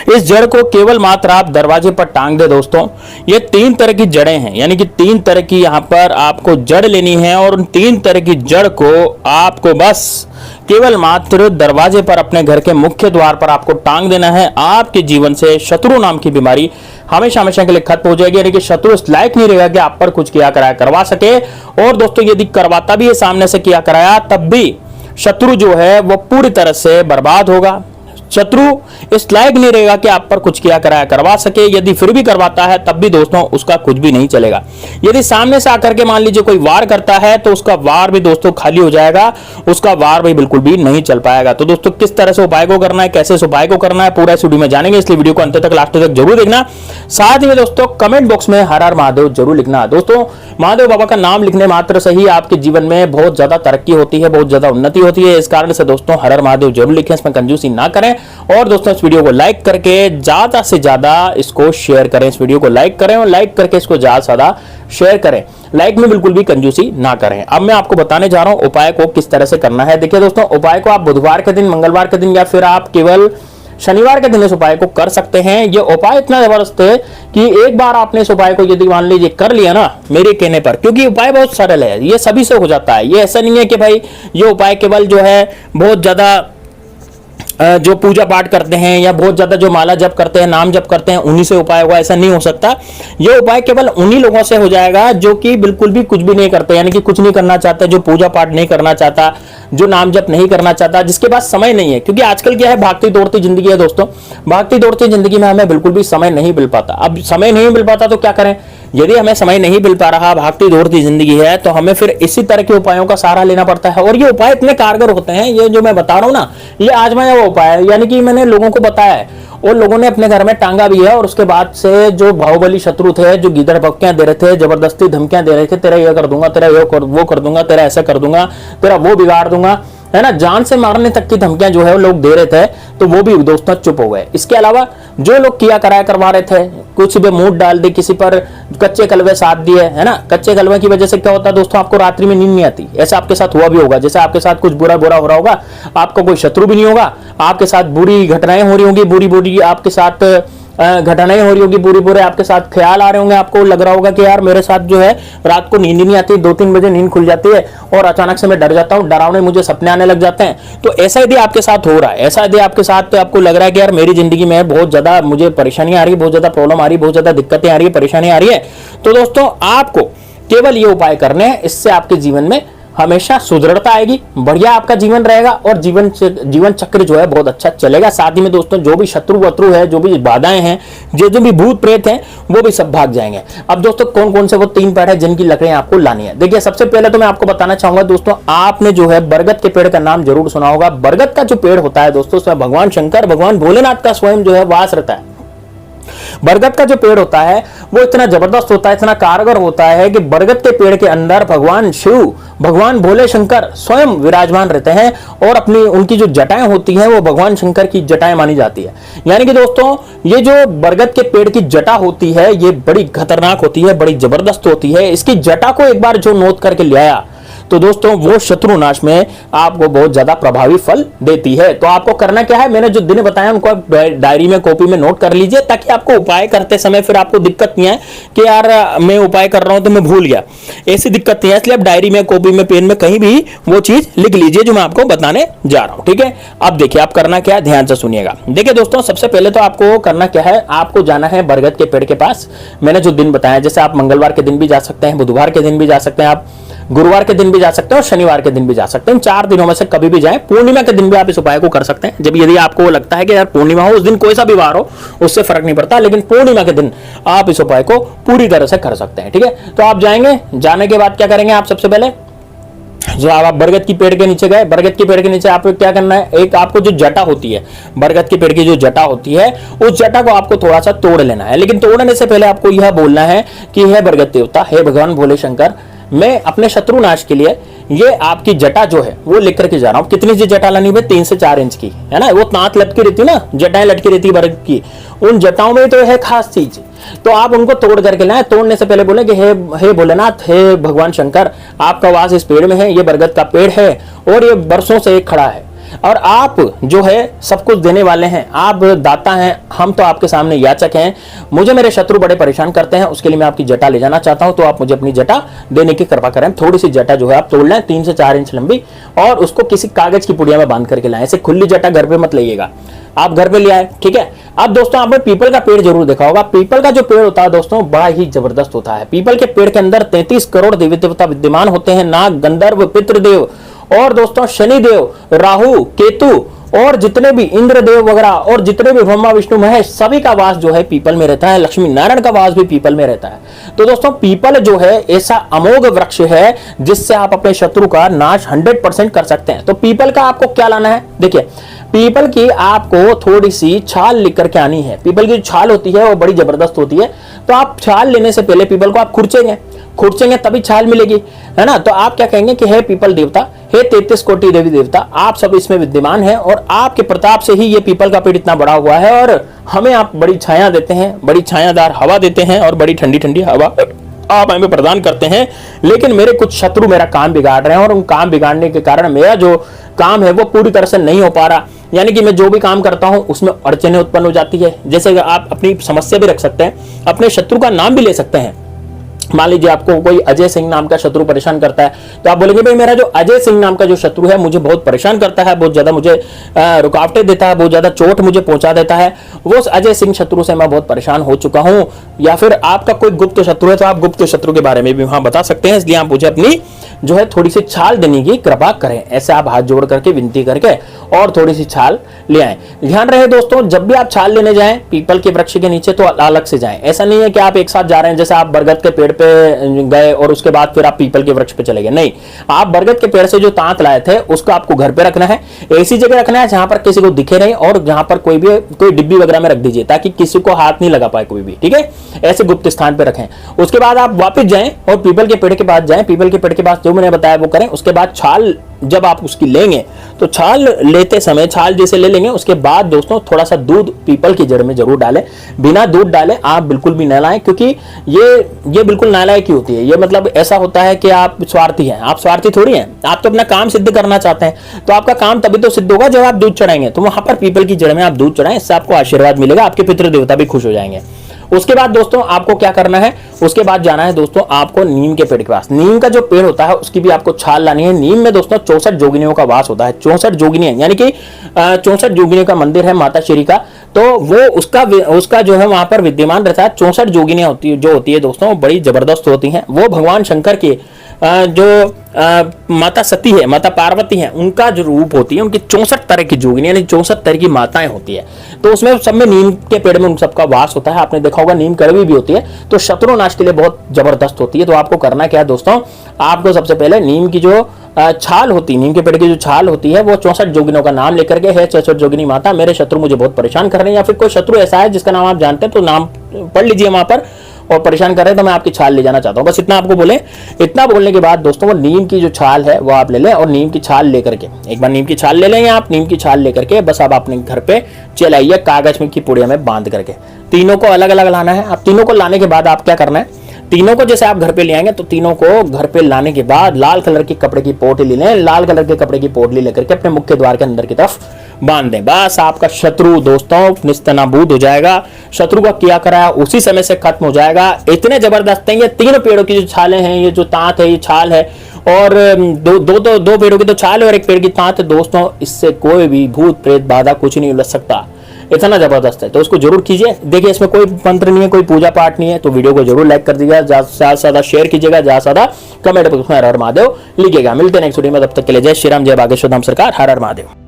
इस जड़ को केवल मात्र आप दरवाजे पर टांग दे दोस्तों। ये 3 तरह की जड़ें हैं, यानी कि 3 तरह की यहाँ पर आपको जड़ लेनी है और उन 3 तरह की जड़ को आपको बस केवल मात्र दरवाजे पर अपने घर के मुख्य द्वार पर आपको टांग देना है। आपके जीवन से शत्रु नाम की बीमारी हमेशा हमेशा के लिए खत्म हो जाएगी, यानी कि शत्रु इस लायक नहीं रहेगा कि आप पर कुछ किया कराया करवा सके। और दोस्तों यदि करवाता भी है सामने से किया कराया, तब भी शत्रु जो है वो पूरी तरह से बर्बाद होगा। शत्रु इस लायक नहीं रहेगा कि आप पर कुछ किया कराया करवा सके। यदि फिर भी करवाता है तब भी दोस्तों उसका कुछ भी नहीं चलेगा। यदि सामने से आकर के मान लीजिए कोई वार करता है तो उसका वार भी दोस्तों खाली हो जाएगा, उसका वार भी बिल्कुल भी नहीं चल पाएगा। तो दोस्तों किस तरह से उपाय को करना है, कैसे इस उपाय को करना है, पूरा इस वीडियो में जानेंगे, इसलिए वीडियो को अंत तक लास्ट तक जरूर देखना। साथ ही में दोस्तों कमेंट बॉक्स में हर हर महादेव जरूर लिखना। दोस्तों महादेव बाबा का नाम लिखने मात्र से ही आपके जीवन में बहुत ज्यादा तरक्की होती है, बहुत ज्यादा उन्नति होती है। इस कारण से दोस्तों हर हर महादेव जरूर लिखें, इसमें कंजूसी ना करें। और दोस्तों इस वीडियो को लाइक करके ज्यादा से ज्यादा इसको शेयर करें, इस वीडियो को लाइक करें और लाइक करके इसको ज्यादा से ज्यादा शेयर करें। लाइक में बिल्कुल भी कंजूसी ना करें। अब मैं आपको बताने जा रहा हूं उपाय को किस तरह से करना है। देखिए दोस्तों, उपाय को आप बुधवार के दिन, मंगलवार के दिन या फिर आप केवल शनिवार के दिन इस उपाय को कर सकते हैं। ये उपाय इतना जबरदस्त है कि एक बार आपने इस उपाय को यदि मान लीजिए कर लिया ना मेरे कहने पर, क्योंकि उपाय बहुत सरल है, ये सभी से हो जाता है। ये ऐसा नहीं है कि भाई ये उपाय केवल जो है बहुत ज्यादा जो पूजा पाठ करते हैं या बहुत ज्यादा जो माला जप करते हैं, नाम जप करते हैं, उन्हीं से उपाय होगा, ऐसा नहीं हो सकता। ये उपाय केवल उन्हीं लोगों से हो जाएगा जो कि बिल्कुल भी कुछ भी नहीं करते, यानी कि कुछ नहीं करना चाहता, जो पूजा पाठ नहीं करना चाहता, जो नाम जप नहीं करना चाहता, जिसके पास समय नहीं है। क्योंकि आजकल क्या है, भागती दौड़ती जिंदगी है दोस्तों। भागती दौड़ती जिंदगी में हमें बिल्कुल भी समय नहीं मिल पाता। अब समय नहीं मिल पाता तो क्या करें? यदि हमें समय नहीं मिल पा रहा, भागती दौड़ती जिंदगी है, तो हमें फिर इसी तरह के उपायों का सहारा लेना पड़ता है। और ये उपाय इतने कारगर होते हैं, ये जो मैं बता रहा हूं ना, ये आजमाया हुआ उपाय है, यानी कि मैंने लोगों को बताया है और लोगों ने अपने घर में टांगा भी है। और उसके बाद से जो बाहुबली शत्रु थे, जो गीदड़ भक्कियां दे रहे थे, जबरदस्ती धमकियां दे रहे थे, तेरा ये कर दूंगा, तेरा वो कर दूंगा, तेरा ऐसा कर दूंगा, तेरा वो बिगाड़ दूंगा, है ना, जान से मारने तक की धमकियां जो है वो लोग दे रहे थे, तो वो भी दोस्तों चुप हो गए। इसके अलावा जो लोग किया कराया करवा रहे थे, कुछ भी मूड डाल दे, किसी पर कच्चे कलवे साथ दिए, है ना, कच्चे कलवे की वजह से क्या होता है दोस्तों, आपको रात्रि में नींद नहीं आती। ऐसा आपके साथ हुआ भी होगा, जैसे आपके साथ कुछ बुरा बुरा हो रहा होगा, आपको कोई शत्रु भी नहीं होगा, आपके साथ बुरी घटनाएं हो रही होंगी, बुरी बुरी आपके साथ घटनाएं हो रही होगी, बुरी बुरे आपके साथ ख्याल आ रहे होंगे, आपको लग रहा होगा कि यार मेरे साथ जो है रात को नींद नहीं आती, 2-3 बजे नींद खुल जाती है और अचानक से मैं डर जाता हूँ, डरावने मुझे सपने आने लग जाते हैं। तो ऐसा यदि आपके साथ हो रहा है, ऐसा यदि आपके साथ आपको लग रहा है कि यार मेरी जिंदगी में बहुत ज्यादा मुझे परेशानी आ रही है, बहुत ज्यादा प्रॉब्लम आ रही है, बहुत ज्यादा दिक्कतें आ रही है, परेशानी आ रही है, तो दोस्तों आपको केवल ये उपाय करने हैं। इससे आपके जीवन में हमेशा सुदृढ़ता आएगी, बढ़िया आपका जीवन रहेगा और जीवन चक्र जो है बहुत अच्छा चलेगा। साथ ही में दोस्तों जो भी शत्रु वत्रु है, जो भी बाधाएं हैं, जो भी भूत प्रेत हैं, वो भी सब भाग जाएंगे। अब दोस्तों कौन कौन से वो 3 पेड़ है जिनकी लकड़ियां आपको लानी है। देखिए सबसे पहले तो मैं आपको बताना चाहूंगा दोस्तों, आपने जो है बरगद के पेड़ का नाम जरूर सुना होगा। बरगद का जो पेड़ होता है दोस्तों, उसमें भगवान शंकर, भगवान भोलेनाथ का स्वयं जो है वास रहता है। बरगद का जो पेड़ होता है वो इतना जबरदस्त होता है, इतना कारगर होता है कि बरगद के पेड़ के अंदर भगवान शिव, भगवान भोले शंकर स्वयं विराजमान रहते हैं और अपनी उनकी जो जटाएं होती हैं वो भगवान शंकर की जटाएं मानी जाती है। यानी कि दोस्तों ये जो बरगद के पेड़ की जटा होती है ये बड़ी खतरनाक होती है, बड़ी जबरदस्त होती है। इसकी जटा को एक बार जो नोच करके ले आया तो दोस्तों वो शत्रुनाश में आपको बहुत ज्यादा प्रभावी फल देती है। तो आपको करना क्या है, मैंने जो दिन बताया उनको आप डायरी में, कॉपी में नोट कर लीजिए, ताकि आपको उपाय करते समय फिर आपको दिक्कत नहीं है कि यार मैं उपाय कर रहा हूं तो मैं भूल गया, ऐसी दिक्कत नहीं है। इसलिए आप डायरी में, कॉपी में, पेन में कहीं भी वो चीज लिख लीजिए जो मैं आपको बताने जा रहा हूं, ठीक है। अब देखिए आप करना क्या है, ध्यान से सुनिएगा। देखिए दोस्तों सबसे पहले तो आपको करना क्या है, आपको जाना है बरगद के पेड़ के पास। मैंने जो दिन बताया, जैसे आप मंगलवार के दिन भी जा सकते हैं, बुधवार के दिन भी जा सकते हैं, आप गुरुवार के दिन भी जा सकते हैं और शनिवार के दिन भी जा सकते हैं। 4 दिनों में से कभी भी जाएं। पूर्णिमा के दिन भी आप इस उपाय को कर सकते हैं। जब यदि आपको लगता है कि यार पूर्णिमा हो, उस दिन कोई सा भी वार हो, उससे फर्क नहीं पड़ता, लेकिन पूर्णिमा के दिन आप इस उपाय को पूरी तरह से कर सकते हैं, ठीक है। तो आप जाएंगे, जाने के बाद क्या करेंगे, आप सबसे पहले जो आप बरगद की पेड़ के नीचे गए, बरगद की पेड़ के नीचे आपको क्या करना है, एक आपको जो जटा होती है, बरगद के पेड़ की जो जटा होती है, उस जटा को आपको थोड़ा सा तोड़ लेना है। लेकिन तोड़ने से पहले आपको यह बोलना है कि हे बरगद देवता, हे भगवान भोले शंकर, मैं अपने शत्रुनाश के लिए ये आपकी जटा जो है वो लेकर के जा रहा हूं। कितनी सी जटा लानी है? 3 से 4 इंच की, है ना। वो तांत लटकी रहती है ना, जटाएं लटकी रहती है बरगद की, उन जटाओं में तो है खास चीज, तो आप उनको तोड़ करके लाए। तोड़ने से पहले बोले कि हे भोलेनाथ, हे भगवान शंकर, आपका वास इस पेड़ में है, ये बरगद का पेड़ है और ये बरसों से एक खड़ा है। और आप जो है सब कुछ देने वाले हैं, आप दाता हैं, हम तो आपके सामने याचक हैं। मुझे मेरे शत्रु बड़े परेशान करते हैं, उसके लिए मैं आपकी जटा ले जाना चाहता हूं, तो आप मुझे अपनी जटा देने की कृपा करें। थोड़ी सी जटा जो है आप तोड़ लें 3 से 4 इंच लंबी, और उसको किसी कागज की पुड़िया में बांध करके लाएं। ऐसे खुली जटा घर पे मत लाइएगा, आप घर पे ले आए, ठीक है। अब दोस्तों आपने पीपल का पेड़ जरूर देखा होगा। पीपल का जो पेड़ होता है दोस्तों बड़ा ही जबरदस्त होता है। पीपल के पेड़ के अंदर 33 करोड़ देवी देवता विद्यमान होते हैं, नाग, गंधर्व, पितृदेव और दोस्तों शनिदेव, राहु, केतु और जितने भी इंद्रदेव वगैरह और जितने भी ब्रह्मा विष्णु महेश, सभी का वास जो है पीपल में रहता है। लक्ष्मी नारायण का वास भी पीपल में रहता है। तो दोस्तों पीपल जो है ऐसा अमोघ वृक्ष है जिससे आप अपने शत्रु का नाश 100% कर सकते हैं। तो पीपल का आपको क्या लाना है, देखिए पीपल की आपको थोड़ी सी छाल लेकर के आनी है। पीपल की जो छाल होती है वो बड़ी जबरदस्त होती है। तो आप छाल लेने से पहले पीपल को आप खुरचेंगे तभी छाल मिलेगी, है ना। तो आप क्या कहेंगे कि हे पीपल देवता, हे 33 कोटि देवी देवता, आप सब इसमें विद्यमान हैं और आपके प्रताप से ही ये पीपल का पेड़ इतना बड़ा हुआ है और हमें आप बड़ी छाया देते हैं, बड़ी छायादार हवा देते हैं और बड़ी ठंडी ठंडी हवा आप हमें प्रदान करते हैं। लेकिन मेरे कुछ शत्रु मेरा काम बिगाड़ रहे हैं और उन काम बिगाड़ने के कारण मेरा जो काम है वो पूरी तरह से नहीं हो पा रहा। यानी कि मैं जो भी काम करता हूं उसमें अड़चनें उत्पन्न हो जाती है। जैसे आप अपनी समस्या भी रख सकते हैं, अपने शत्रु का नाम भी ले सकते हैं। मान लीजिए आपको कोई अजय सिंह नाम का शत्रु परेशान करता है, तो आप बोलेंगे भाई मेरा जो अजय सिंह नाम का जो शत्रु है मुझे बहुत परेशान करता है, बहुत ज्यादा मुझे रुकावटें देता है, बहुत ज्यादा चोट मुझे पहुंचा देता है, वो अजय सिंह शत्रु से मैं बहुत परेशान हो चुका हूं। या फिर आपका कोई गुप्त शत्रु है तो आप गुप्त शत्रु के बारे में भी वहां बता सकते हैं। इसलिए आप मुझे अपनी जो है थोड़ी सी छाल देने की कृपा करें। ऐसे आप हाथ जोड़ करके विनती करके और थोड़ी सी छाल ले आए। ध्यान रहे दोस्तों, जब भी आप छाल लेने जाएं पीपल के वृक्ष के नीचे तो अलग से जाएं। ऐसा नहीं है कि आप एक साथ जा रहे हैं, जैसे आप बरगद के पेड़ पे गए और उसके बाद फिर आप पीपल के वृक्ष पे चले गए। नहीं, आप बरगद के पेड़ से जो तांत लाए थे उसको आपको घर पे रखना है, ऐसी जगह रखना है जहां पर किसी को दिखे नहीं, और जहां पर कोई डिब्बी वगैरह में रख दीजिए ताकि किसी को हाथ नहीं लगा पाए कोई भी, ठीक है। ऐसे गुप्त स्थान पे रखें। उसके बाद आप वापस जाएं और पीपल के पेड़ के पास जाएं। पीपल के पेड़ के पास जो मैंने बताया वो करें। उसके बाद छाल जब आप उसकी लेंगे तो छाल लेते समय छाल जैसे ले लेंगे, उसके बाद दोस्तों थोड़ा सा दूध पीपल की जड़ में जरूर डालें। बिना दूध डाले आप बिल्कुल भी न लाएं, क्योंकि ये बिल्कुल नालायक ही होती है। ये मतलब ऐसा होता है कि आप स्वार्थी हैं। आप स्वार्थी थोड़ी हैं, आप तो अपना काम सिद्ध करना चाहते हैं। तो आपका काम तभी तो सिद्ध होगा जब आप दूध चढ़ाएंगे। तो वहां पर पीपल की जड़ में आप दूध चढ़ाएं, इससे आपको आशीर्वाद मिलेगा, आपके पितृ देवता भी खुश हो जाएंगे। उसके बाद दोस्तों आपको क्या करना है, उसके बाद जाना है दोस्तों आपको नीम के पेड़ के पास। नीम का जो पेड़ होता है उसकी भी आपको छाल लानी है। नीम में दोस्तों 64 जोगिनियों का वास होता है। 64 जोगिनियां यानी कि 64 जोगिनियों का मंदिर है माता श्री का। तो वो उसका जो है वहां पर विद्यमान रहता है। 64 जोगिनियां होती है दोस्तों, बड़ी जबरदस्त होती हैं। वो भगवान शंकर के जो माता सती है, माता पार्वती है, उनका जो रूप होती है, उनकी 64 तरह की जोगिनियां यानी 64 तरह की माताएं होती है। तो उसमें सब में नीम के पेड़ में उन सबका वास होता है। आपने देखा होगा नीम कड़वी भी होती है, तो शत्रु नाश के लिए बहुत जबरदस्त होती है। तो आपको करना क्या है दोस्तों, आपको सबसे पहले नीम की जो छाल होती है, नीम के पेड़ की जो छाल होती है, वो 64 जोगिनों का नाम लेकर के, है 64 जोगिनी माता मेरे शत्रु मुझे बहुत परेशान कर रहे हैं, या फिर कोई शत्रु ऐसा है जिसका नाम आप जानते हैं तो नाम पढ़ लीजिए वहां पर, और परेशान कर रहे हैं तो मैं आपकी छाल ले जाना चाहता हूं। बस इतना आपको बोले। इतना बोलने के बाद दोस्तों वो नीम की जो छाल है वो आप ले लें, और नीम की छाल लेकर के एक बार नीम की छाल ले लेंगे आप। नीम की छाल लेकर के बस आप अपने घर पे चले आइए, कागज में की पुड़िया में बांध करके। तीनों को अलग अलग लाना है। आप तीनों को लाने के बाद आप क्या करना है, तीनों को जैसे आप घर पे ले आएंगे तो तीनों को घर पे लाने के बाद लाल कलर की कपड़े की पोटली लें। लाल कलर के कपड़े की पोटली लेकर के अपने मुख्य द्वार के अंदर की तरफ बांध दें। बस आपका शत्रु दोस्तों निस्तनाबूद हो जाएगा। शत्रु का किया कराया उसी समय से खत्म हो जाएगा। इतने जबरदस्त हैं ये तीनों पेड़ों की जो छालें हैं, ये जो तांत है, ये छाल है, और दो पेड़ों की तो छाल है और एक पेड़ की तांत है दोस्तों। इससे कोई भी भूत प्रेत बाधा कुछ नहीं उलझ सकता, इतना जबरदस्त है। तो उसको जरूर कीजिए। देखिए इसमें कोई मंत्र नहीं है, कोई पूजा पाठ नहीं है, तो वीडियो को जरूर लाइक कर दीजिएगा, ज्यादा से ज्यादा शेयर कीजिएगा, ज्यादा से ज्यादा कमेंट बॉक्स में हर हर महादेव लिखिएगा। मिलते हैं नेक्स्ट वीडियो में, तब तक के लिए जय श्री राम, जय बागेश्वर धाम सरकार, हर हर महादेव।